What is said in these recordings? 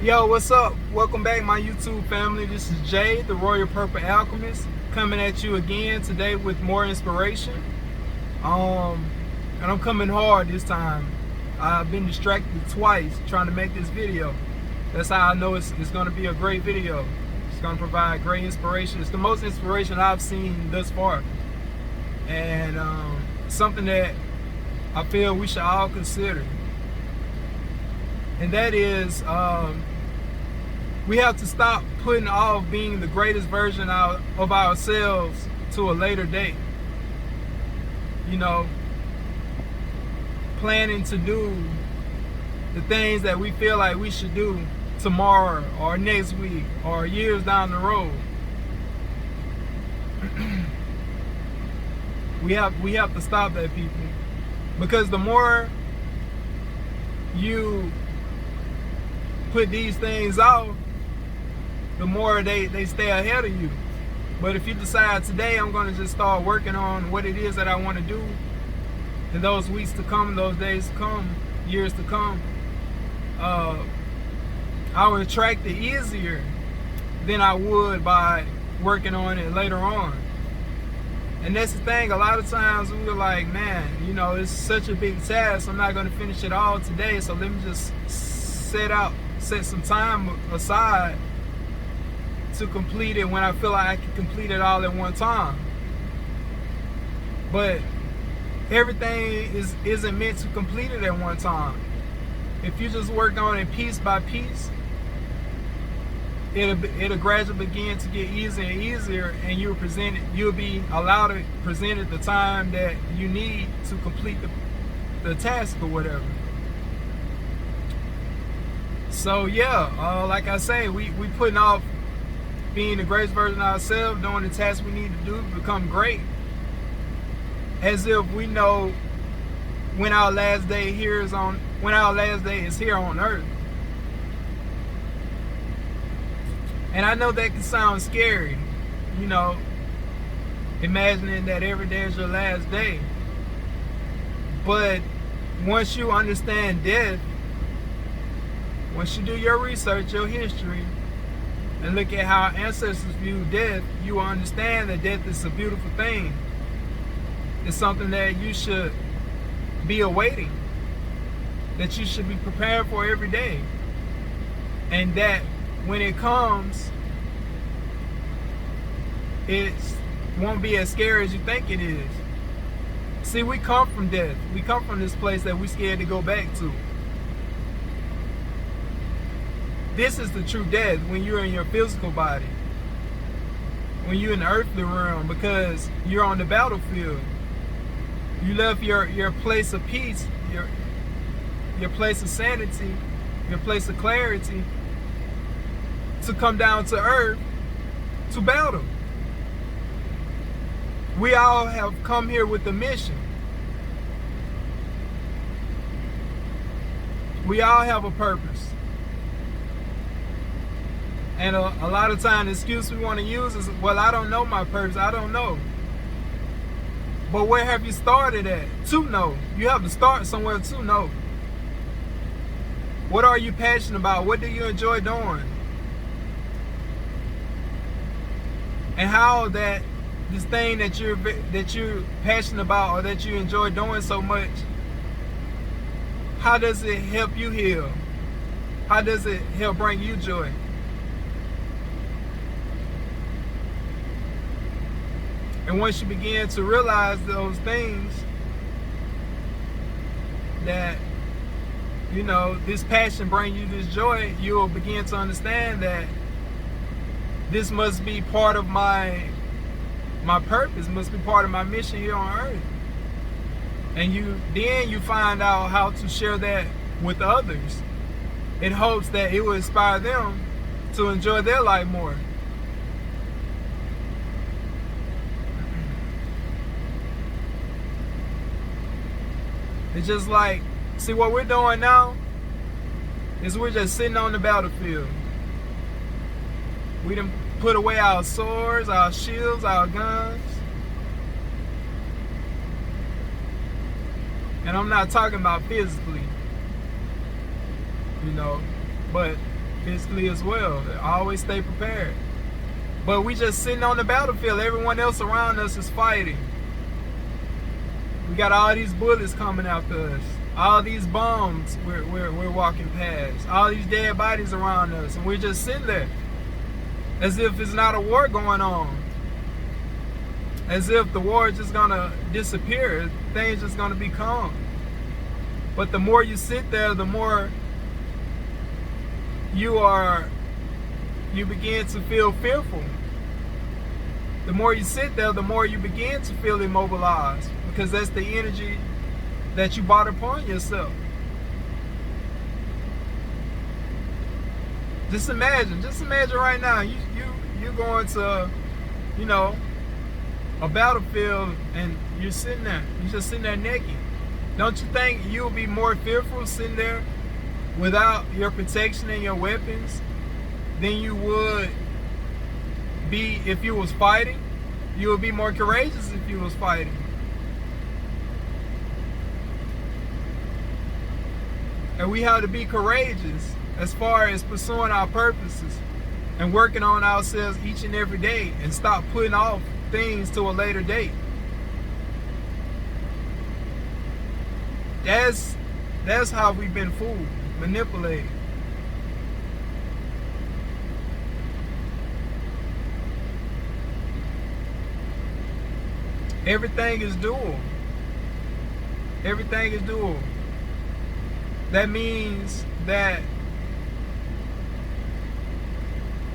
Yo, what's up? Welcome back, my YouTube family. This is Jay, the Royal Purple Alchemist, coming at you again today with more inspiration. And I'm coming hard this time. I've been distracted twice trying to make this video. That's how I know it's going to be a great video. It's going to provide great inspiration. It's the most inspiration I've seen thus far, and something that I feel we should all consider. And that is, we have to stop putting off being the greatest version of ourselves to a later date. You know, planning to do the things that we feel like we should do tomorrow or next week or years down the road. we have to stop that, people, because the more you put these things off, the more they stay ahead of you. But if you decide today, I'm going to just start working on what it is that I want to do in those weeks to come, those days to come, years to come, I will attract it easier than I would by working on it later on. And that's the thing, a lot of times we're like, man, you know, it's such a big task, I'm not going to finish it all today, so let me just set some time aside to complete it when I feel like I can complete it all at one time. But everything isn't meant to complete it at one time. If you just work on it piece by piece, it'll gradually begin to get easier and easier, and you'll be allowed to present at the time that you need to complete the task or whatever. So yeah, like I say, we putting off being the greatest version of ourselves, doing the tasks we need to do to become great, as if we know when our last day is here on earth. And I know that can sound scary, you know, imagining that every day is your last day. But once you understand death, once you do your research, your history, and look at how ancestors view death, you will understand that death is a beautiful thing. It's something that you should be awaiting, that you should be prepared for every day. And that when it comes, it won't be as scary as you think it is. See, we come from death. We come from this place that we're scared to go back to. This is the true death, when you're in your physical body, when you're in the earthly realm, because you're on the battlefield. You left your place of peace, your place of sanity, your place of clarity, to come down to earth to battle. We all have come here with a mission. We all have a purpose. And a lot of times the excuse we want to use is, well, I don't know my purpose, I don't know. But where have you started at to know? You have to start somewhere to know. What are you passionate about? What do you enjoy doing? And how this thing that you're passionate about, or that you enjoy doing so much, how does it help you heal? How does it help bring you joy? And once you begin to realize those things, that, you know, this passion brings you this joy, you will begin to understand that this must be part of my purpose, must be part of my mission here on earth. And then you find out how to share that with others in hopes that it will inspire them to enjoy their life more. It's just like, see, what we're doing now is we're just sitting on the battlefield. We done put away our swords, our shields, our guns. And I'm not talking about physically, you know, but physically as well. Always stay prepared. But we just sitting on the battlefield. Everyone else around us is fighting. We got all these bullets coming after us. All these bombs we're walking past. All these dead bodies around us. And we're just sitting there. As if it's not a war going on. As if the war is just going to disappear. Things just going to be calm. But the more you sit there, the more you begin to feel fearful. The more you sit there, the more you begin to feel immobilized, because that's the energy that you brought upon yourself. Just imagine right now, you're going to, a battlefield, and you're just sitting there naked. Don't you think you'll be more fearful sitting there without your protection and your weapons than you would be if you was fighting? You would be more courageous if you was fighting. And we have to be courageous as far as pursuing our purposes and working on ourselves each and every day, and stop putting off things to a later date. That's how we've been fooled, manipulated. Everything is dual. Everything is dual. That means that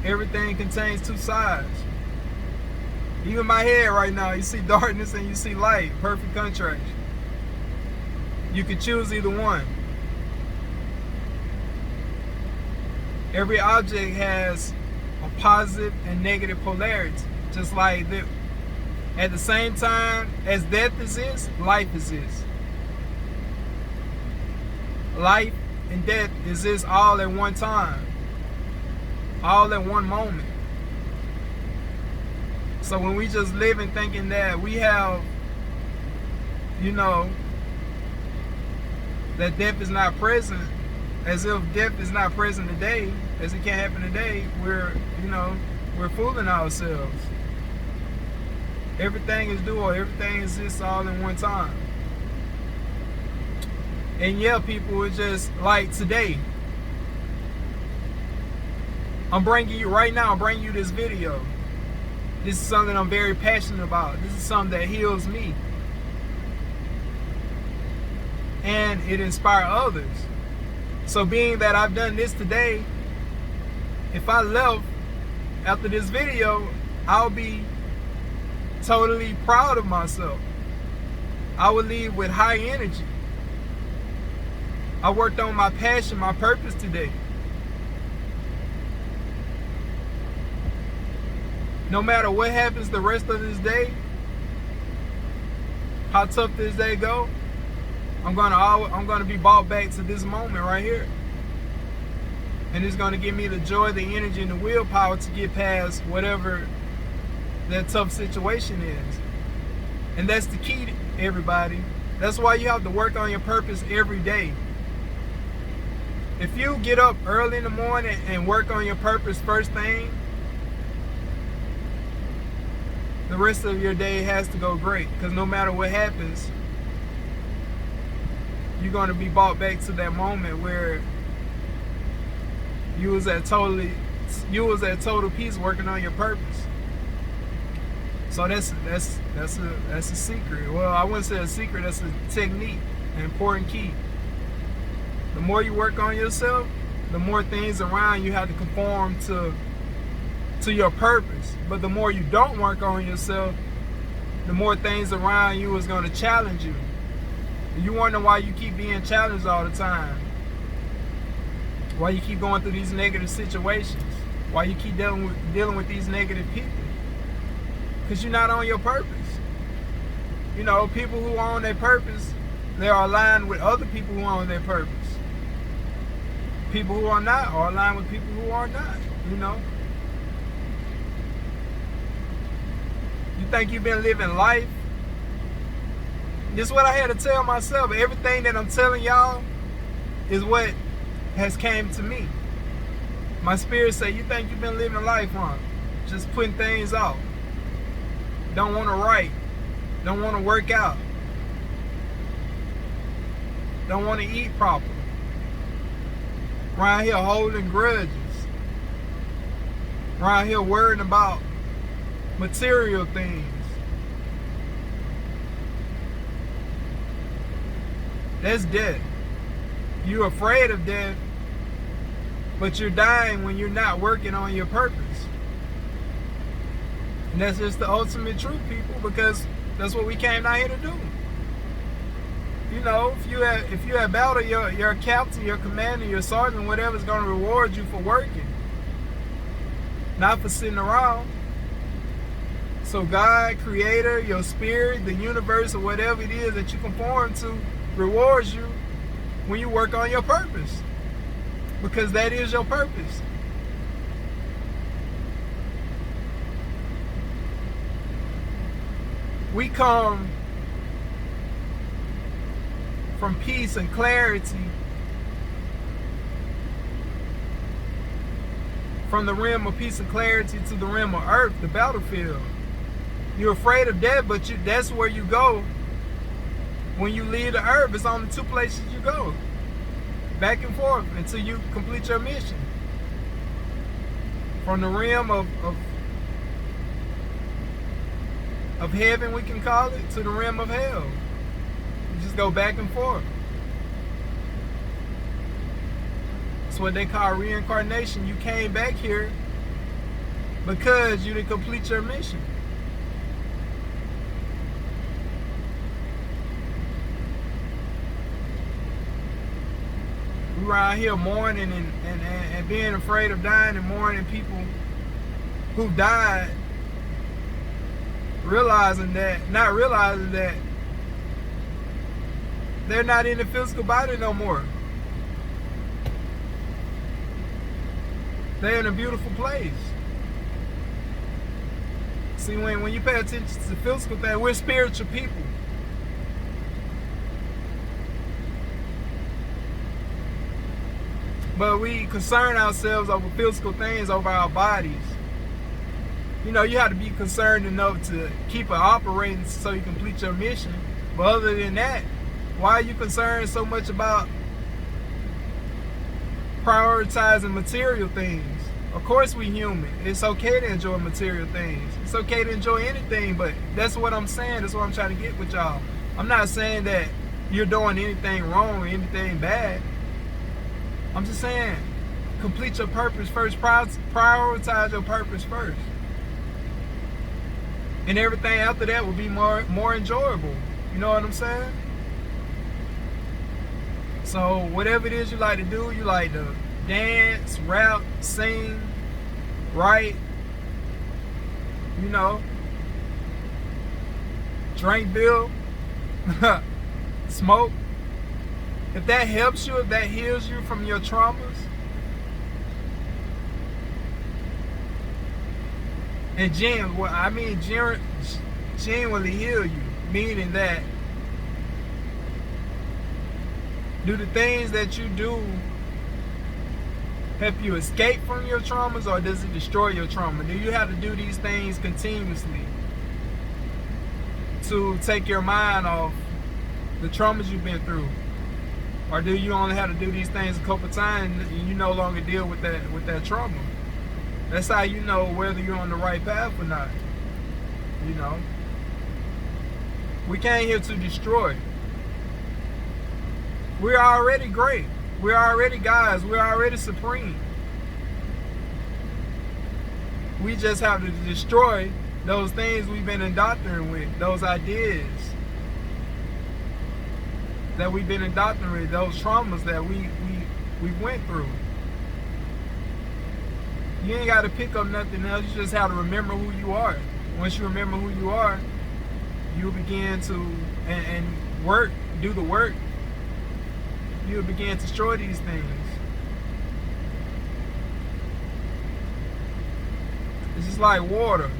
everything contains two sides. Even my head right now, you see darkness and you see light. Perfect contrast. You can choose either one. Every object has a positive and negative polarity. Just like that. At the same time as death exists, life exists. Life and death exist all at one time. All at one moment. So when we just live and thinking that we have, that death is not present, as if death is not present today, as it can't happen today, we're fooling ourselves. Everything is dual. Everything exists all in one time. And yeah, people, it's just like today. I'm bringing you this video. This is something I'm very passionate about. This is something that heals me. And it inspires others. So being that I've done this today, if I left after this video, I'll be totally proud of myself. I would leave with high energy. I worked on my passion, my purpose today. No matter what happens the rest of this day, how tough this day go, I'm gonna be brought back to this moment right here. And it's gonna give me the joy, the energy, and the willpower to get past whatever that tough situation is. And that's the key, everybody. That's why you have to work on your purpose every day. If you get up early in the morning and work on your purpose first thing, the rest of your day has to go great. Because no matter what happens, you're going to be brought back to that moment where you was at total peace working on your purpose. So that's a secret. Well, I wouldn't say a secret. That's a technique, an important key. The more you work on yourself, the more things around you have to conform to your purpose. But the more you don't work on yourself, the more things around you is going to challenge you. You wonder why you keep being challenged all the time. Why you keep going through these negative situations. Why you keep dealing with these negative people. Because you're not on your purpose. People who are on their purpose, they are aligned with other people who are on their purpose. People who are not are aligned with people who are not, You think you've been living life? This is what I had to tell myself. Everything that I'm telling y'all is what has came to me. My spirit say, you think you've been living life, huh? Just putting things off. Don't want to write. Don't want to work out. Don't want to eat properly. Around here holding grudges. Around here worrying about material things. That's death. You're afraid of death, but you're dying when you're not working on your purpose. And that's just the ultimate truth, people, because that's what we came down here to do. You know, if you have battle, your captain, your commander, your sergeant, whatever, is going to reward you for working, not for sitting around. So God, Creator, your spirit, the universe, or whatever it is that you conform to, rewards you when you work on your purpose, because that is your purpose. We come from peace and clarity from the realm of peace and clarity to the realm of earth, the battlefield. You're afraid of death, but that's where you go when you leave the earth. It's only two places you go, back and forth, until you complete your mission. From the realm of heaven, we can call it, to the realm of hell. You just go back and forth. That's what they call reincarnation. You came back here because you didn't complete your mission. We around here mourning and being afraid of dying, and mourning people who died, not realizing that they're not in the physical body no more. They're in a beautiful place. See, when you pay attention to the physical thing, we're spiritual people. But we concern ourselves over physical things, over our bodies. You know, you have to be concerned enough to keep it operating so you complete your mission. But other than that, why are you concerned so much about prioritizing material things? Of course we human. It's okay to enjoy material things. It's okay to enjoy anything, but that's what I'm saying. That's what I'm trying to get with y'all. I'm not saying that you're doing anything wrong or anything bad. I'm just saying, complete your purpose first. Prioritize your purpose first. And everything after that will be more enjoyable. You know what I'm saying? So whatever it is you like to do, you like to dance, rap, sing, write, you know, drink beer, smoke. If that helps you, if that heals you from your traumas, and genuinely heal you, meaning that, do the things that you do help you escape from your traumas, or does it destroy your trauma? Do you have to do these things continuously to take your mind off the traumas you've been through? Or do you only have to do these things a couple times and you no longer deal with that trauma? That's how you know whether you're on the right path or not. You know? We came here to destroy. We're already great. We're already guys. We're already supreme. We just have to destroy those things we've been indoctrinated with, those ideas that we've been indoctrinated, those traumas that we went through. You ain't got to pick up nothing else. You just have to remember who you are. Once you remember who you are, you'll begin to and work, do the work. You'll begin to destroy these things. It's just like water.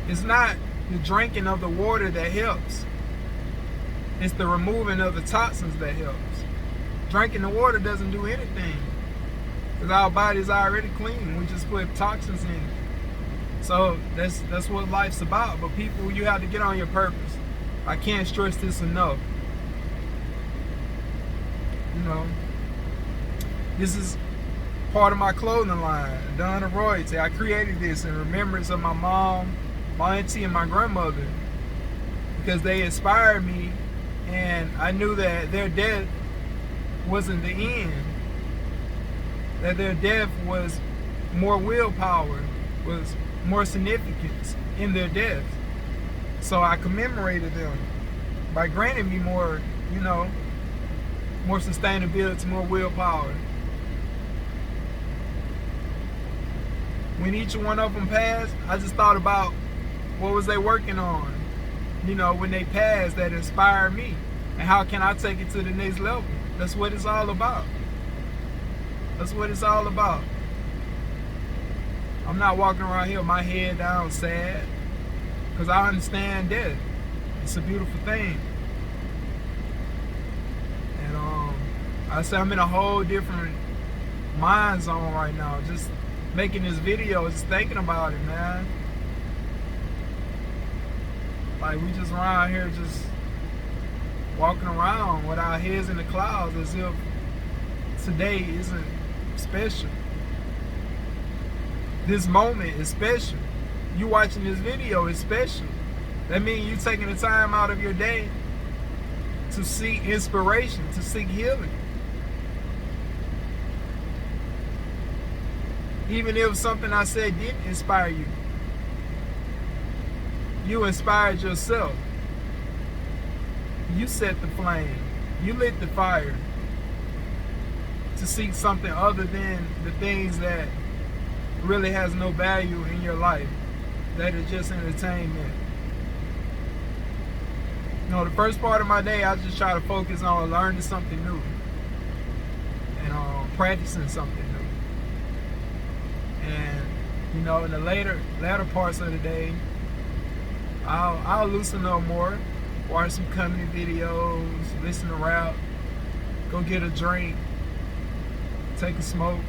It's not the drinking of the water that helps. It's the removing of the toxins that helps. Drinking the water doesn't do anything, because our body's already clean. We just put toxins in it. So that's what life's about. But people, you have to get on your purpose. I can't stress this enough. You know, this is part of my clothing line, Donna Royalty. I created this in remembrance of my mom, my auntie, and my grandmother, because they inspired me, and I knew that their death wasn't the end. That their death was more willpower, was more significance in their death. So I commemorated them by granting me more, more sustainability, more willpower. When each one of them passed, I just thought about what was they working on, when they passed, that inspired me, and how can I take it to the next level. That's what it's all about. That's what it's all about. I'm not walking around here with my head down sad, because I understand death. It's a beautiful thing. And I say I'm in a whole different mind zone right now, just making this video, just thinking about it, man. Like, we just around here just walking around with our heads in the clouds, as if today isn't special. This moment is special. You watching this video is special. That means you taking the time out of your day to seek inspiration, to seek healing. Even if something I said didn't inspire you, you inspired yourself. You set the flame. You lit the fire to seek something other than the things that really has no value in your life, that is just entertainment. The first part of my day, I just try to focus on learning something new and practicing something new. And in the later parts of the day, I'll loosen up more, watch some comedy videos, listen to rap, go get a drink, take a smoke.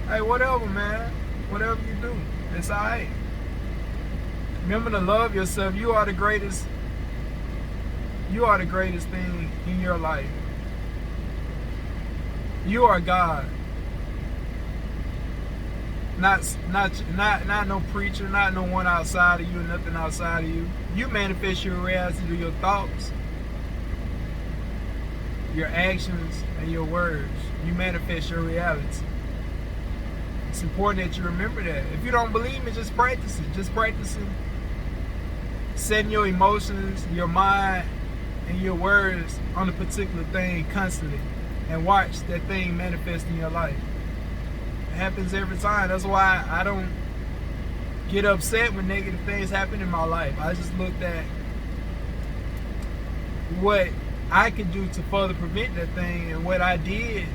Hey, whatever, man. Whatever you do, it's alright. Remember to love yourself. You are the greatest. You are the greatest thing in your life. You are God. Not no preacher, not no one outside of you, nothing outside of you. You manifest your reality through your thoughts, your actions, and your words. You manifest your reality. It's important that you remember that. If you don't believe me, just practice it. Just practice it. Setting your emotions, your mind, and your words on a particular thing constantly, and watch that thing manifest in your life. It happens every time. That's why I don't get upset when negative things happen in my life. I just looked at what I could do to further prevent that thing, and what I did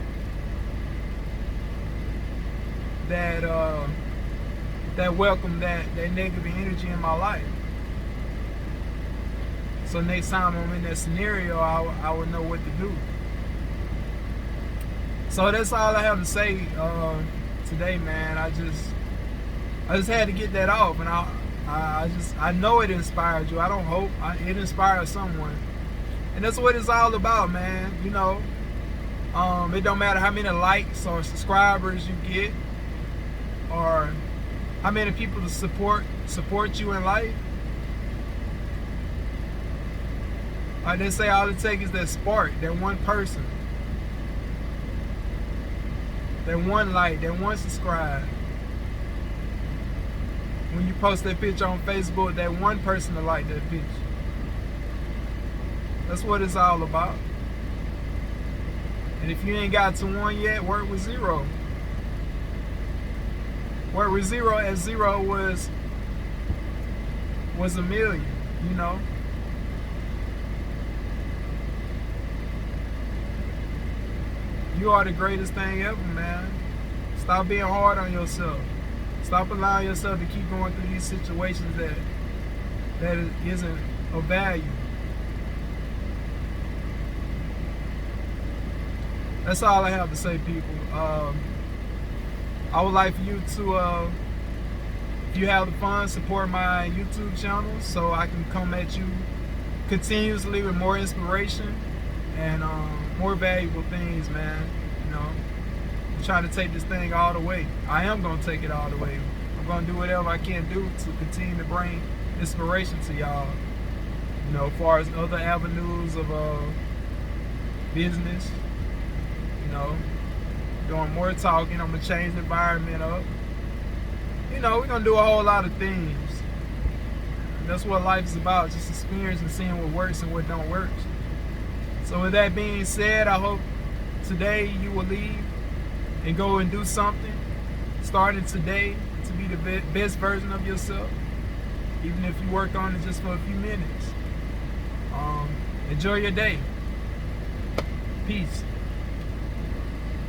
that welcomed that negative energy in my life. So next time I'm in that scenario, I would know what to do. So that's all I have to say today, man. I just had to get that off, and I know it inspired you. I don't hope it inspired someone, and that's what it's all about, man. It don't matter how many likes or subscribers you get, or how many people support you in life. Like they say, all it takes is that spark, that one person, that one like, that one subscribe. When you post that picture on Facebook, that one person to like that picture. That's what it's all about. And if you ain't got to one yet, work with zero. Work with zero, as zero was a million, You are the greatest thing ever, man. Stop being hard on yourself. Stop allowing yourself to keep going through these situations that isn't of value. that's all I have to say, people. I would like for you to, if you have the funds, support my YouTube channel so I can come at you continuously with more inspiration and more valuable things, man. You know, I'm trying to take this thing all the way. I am going to take it all the way. I'm going to do whatever I can do to continue to bring inspiration to y'all. You know, as far as other avenues of business, you know, doing more talking. I'm going to change the environment up. You know, we're going to do a whole lot of things. That's what life is about, just experiencing and seeing what works and what don't work. So with that being said, I hope today you will leave and go and do something, starting today, to be the best version of yourself, even if you work on it just for a few minutes. Enjoy your day. Peace.